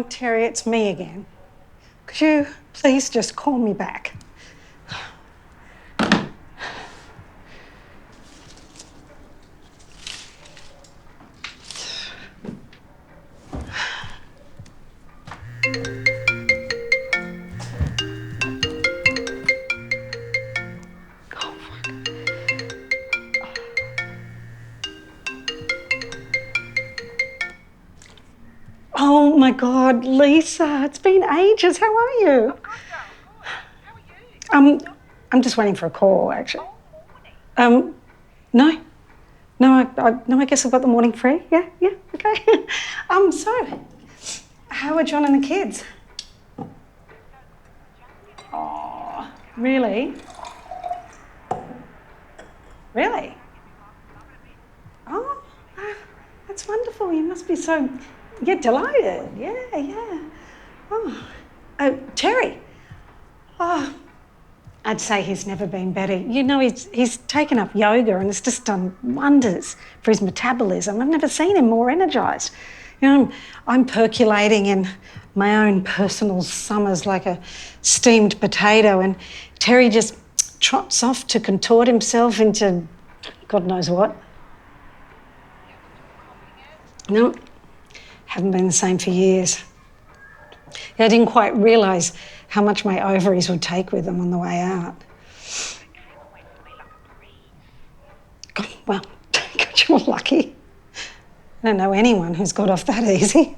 Terry, it's me again. Could you please just call me back? Oh my God, Lisa, it's been ages. How are you? How are you? I'm just waiting for a call, actually. No, I guess I've got the morning free. Yeah, okay. So, how are John and the kids? Oh, really? Really? Oh, that's wonderful. You must be so, delighted. Yeah. Oh, Terry. Oh, I'd say he's never been better. You know, he's taken up yoga and it's just done wonders for his metabolism. I've never seen him more energised. You know, I'm percolating in my own personal summers like a steamed potato, and Terry just trots off to contort himself into God knows what. No, haven't been the same for years. Yeah, I didn't quite realise how much my ovaries would take with them on the way out. God, well, God, you're lucky. I don't know anyone who's got off that easy.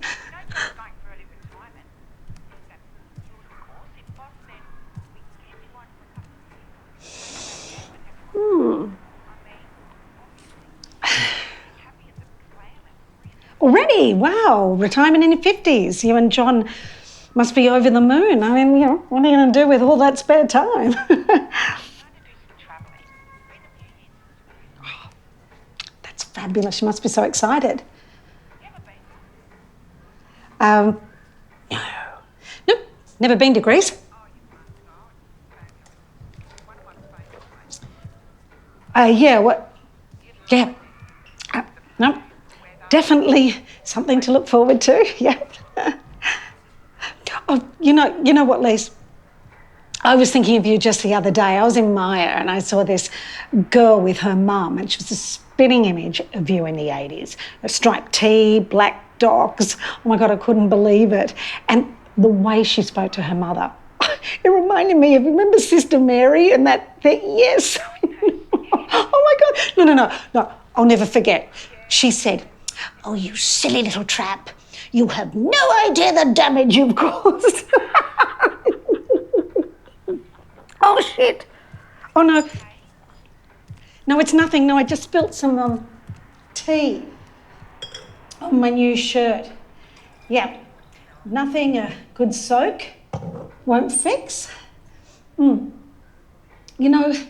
Already? Wow, retirement in your 50s. You and John must be over the moon. I mean, you know, what are you going to do with all that spare time? Oh, that's fabulous. You must be so excited. No. Nope, never been to Greece. Yeah, what? Yeah. No, definitely something to look forward to, yeah. Oh, you know what, Lise? I was thinking of you just the other day. I was in Maya and I saw this girl with her mum, and she was a spitting image of you in the 80s. A striped tee, black dogs. Oh my God, I couldn't believe it. And the way she spoke to her mother, it reminded me of, remember Sister Mary and that thing? Yes. Oh my God. No, I'll never forget. She said, "Oh, you silly little trap. You have no idea the damage you've caused." Oh, shit. Oh, no. No, it's nothing. No, I just spilt some tea on my new shirt. Yeah, nothing a good soak won't fix. You know, it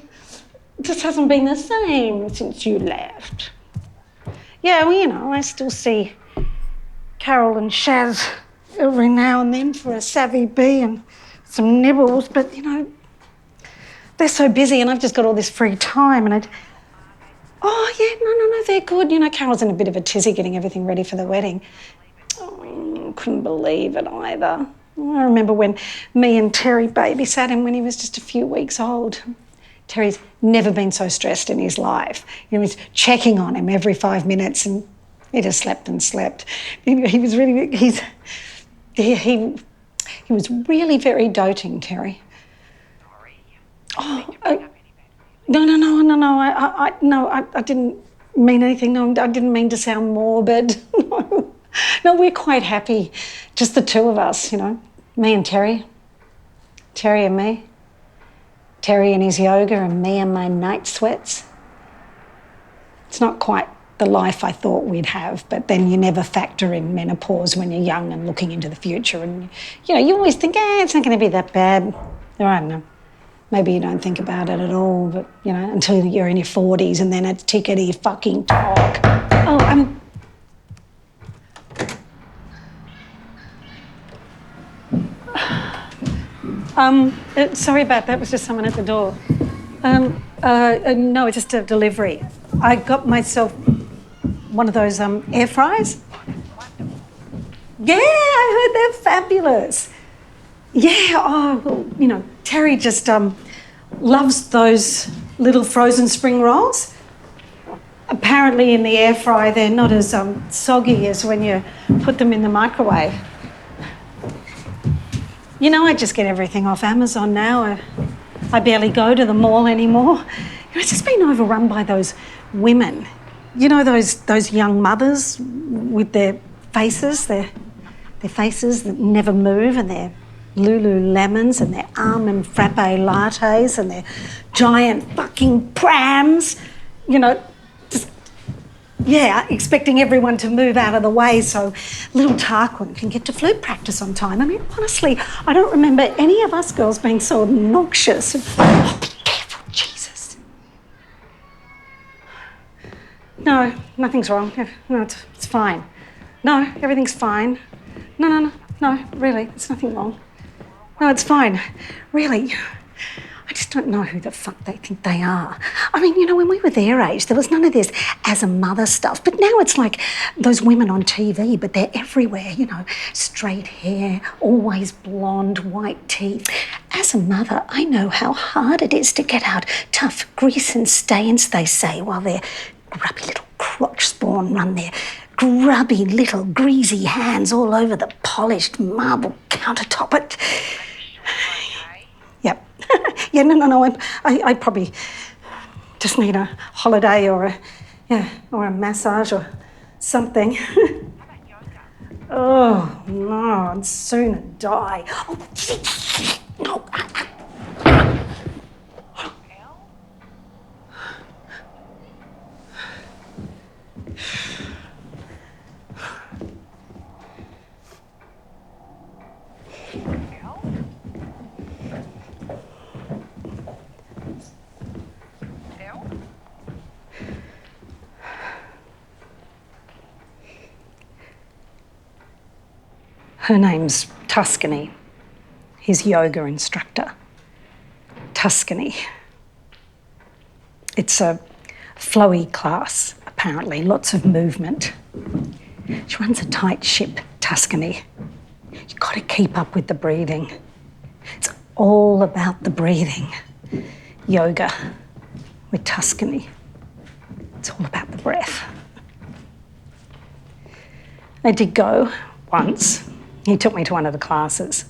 just hasn't been the same since you left. Yeah, well, you know, I still see Carol and Shaz every now and then for a savvy bee and some nibbles, but, you know, they're so busy and I've just got all this free time and Oh, yeah, no, they're good. You know, Carol's in a bit of a tizzy getting everything ready for the wedding. Oh, couldn't believe it either. I remember when me and Terry babysat him when he was just a few weeks old. Terry's never been so stressed in his life. You know, he's checking on him every 5 minutes and he just slept and slept. He was really, he was really very doting, Terry. Oh, no, I didn't mean anything. No, I didn't mean to sound morbid. No, we're quite happy. Just the two of us, you know, me and Terry. Terry and me. Terry and his yoga and me and my night sweats. It's not quite the life I thought we'd have, but then you never factor in menopause when you're young and looking into the future. And, you know, you always think, it's not going to be that bad. Or I don't know. Maybe you don't think about it at all, but, you know, until you're in your 40s and then it's tickety fucking talk. Oh, sorry about that. It was just someone at the door. No, it's just a delivery. I got myself one of those air fryers. Yeah, I heard they're fabulous. Yeah, oh, well, you know, Terry just loves those little frozen spring rolls. Apparently in the air fryer they're not as soggy as when you put them in the microwave. You know, I just get everything off Amazon now. I barely go to the mall anymore. You know, it's just been overrun by those women. You know, those young mothers with their faces, their faces that never move, and their Lululemons and their almond frappe lattes and their giant fucking prams. You know, just, yeah, expecting everyone to move out of the way so little Tarquin can get to flute practice on time. I mean, honestly, I don't remember any of us girls being so obnoxious. Oh, be careful, Jesus. No, nothing's wrong. No, it's fine. No, everything's fine. No, really, there's nothing wrong. No, it's fine. Really, I just don't know who the fuck they think they are. I mean, you know, when we were their age, there was none of this as a mother stuff. But now it's like those women on TV, but they're everywhere, you know, straight hair, always blonde, white teeth. As a mother, I know how hard it is to get out tough grease and stains, they say, while their grubby little crotch spawn run their grubby little greasy hands all over the polished marble countertop. But yep. Yeah, no. I probably just need a holiday or a massage or something. Oh no, I'd sooner die. Oh, no. Her name's Tuscany, his yoga instructor. Tuscany. It's a flowy class, apparently, lots of movement. She runs a tight ship, Tuscany. You've got to keep up with the breathing. It's all about the breathing. Yoga with Tuscany. It's all about the breath. I did go once. He took me to one of the classes.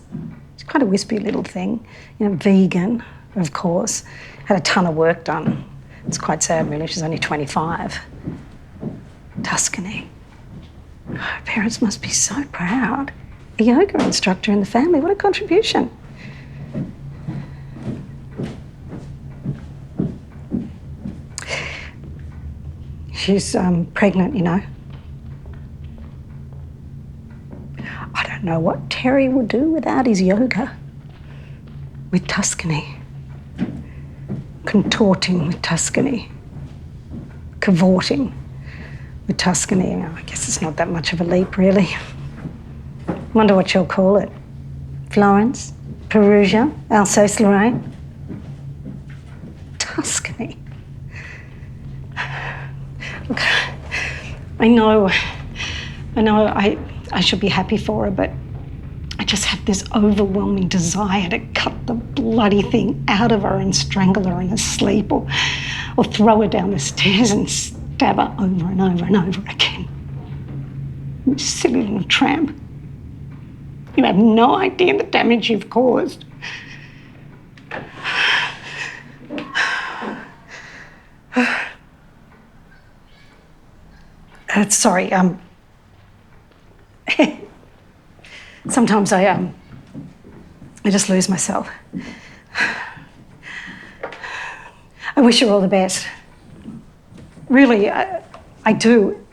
It's quite a wispy little thing. You know, vegan, of course. Had a ton of work done. It's quite sad, really. She's only 25. Tuscany. Her parents must be so proud. A yoga instructor in the family. What a contribution. She's pregnant, you know. I don't know what Terry would do without his yoga. With Tuscany. Contorting with Tuscany. Cavorting with Tuscany. I guess it's not that much of a leap, really. Wonder what she'll call it. Florence? Perugia? Alsace-Lorraine? Tuscany. Look, I know I should be happy for her, but I just have this overwhelming desire to cut the bloody thing out of her and strangle her in her sleep, or throw her down the stairs and stab her over and over and over again. You silly little tramp. You have no idea the damage you've caused. Sorry, sometimes I just lose myself. I wish her all the best. Really, I do.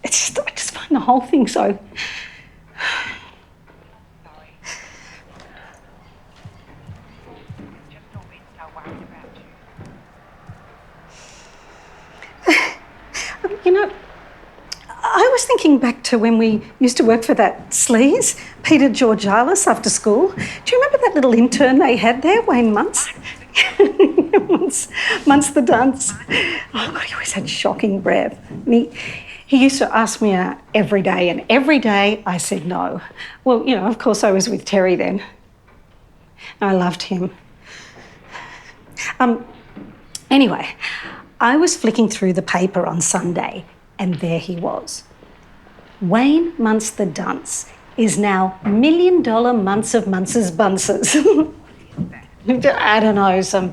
I just find the whole thing so... You know, I was thinking back to when we used to work for that sleaze, Peter Georgalis, after school. Do you remember that little intern they had there, Wayne Muntz? Muntz the dunce. Oh, God, he always had shocking breath. And He used to ask me out every day, and every day I said no. Well, you know, of course I was with Terry then. I loved him. Anyway, I was flicking through the paper on Sunday, and there he was. Wayne Muntz the Dunce is now $1 million Muntz of Muntz's Bunces. I don't know, some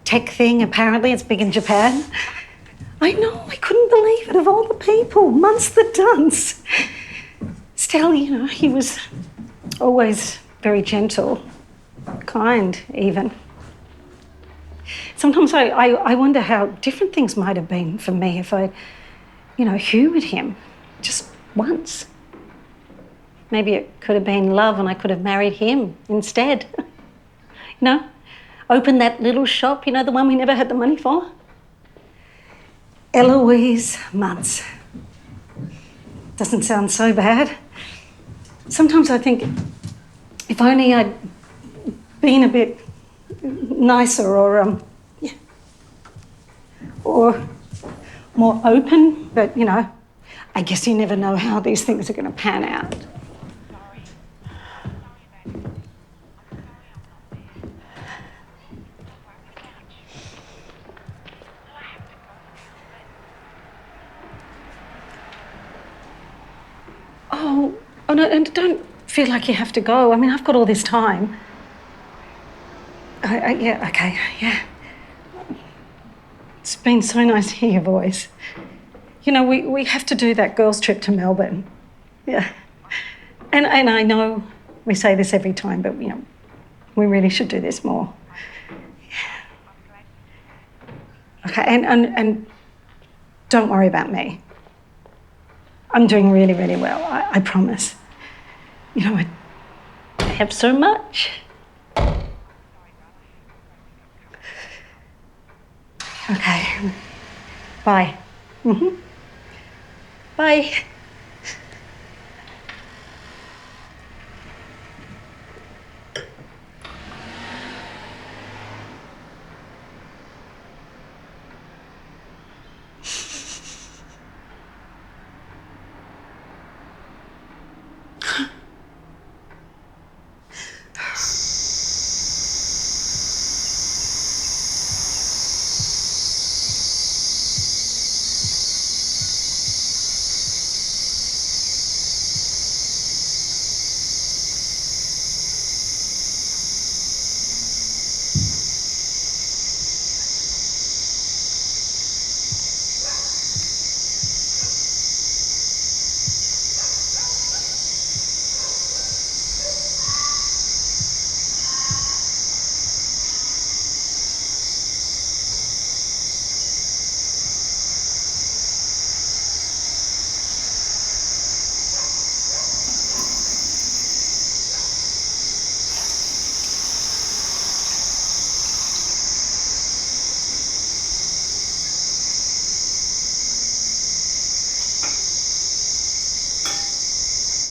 tech thing, apparently. It's big in Japan. I know, I couldn't believe it. Of all the people, Muntz the Dunce. Still, you know, he was always very gentle, kind even. Sometimes I wonder how different things might have been for me if I, you know, humoured him just once. Maybe it could have been love and I could have married him instead. You know, open that little shop, you know, the one we never had the money for. Eloise Muntz. Doesn't sound so bad. Sometimes I think if only I'd been a bit nicer or more open, but, you know, I guess you never know how these things are going to pan out. Oh no, and don't feel like you have to go. I mean, I've got all this time. Yeah, okay, yeah. It's been so nice to hear your voice. You know, we have to do that girls' trip to Melbourne. Yeah. And I know we say this every time, but, you know, we really should do this more. Yeah. Okay, and don't worry about me. I'm doing really, really well, I promise. You know, I have so much. Okay. Bye. Bye.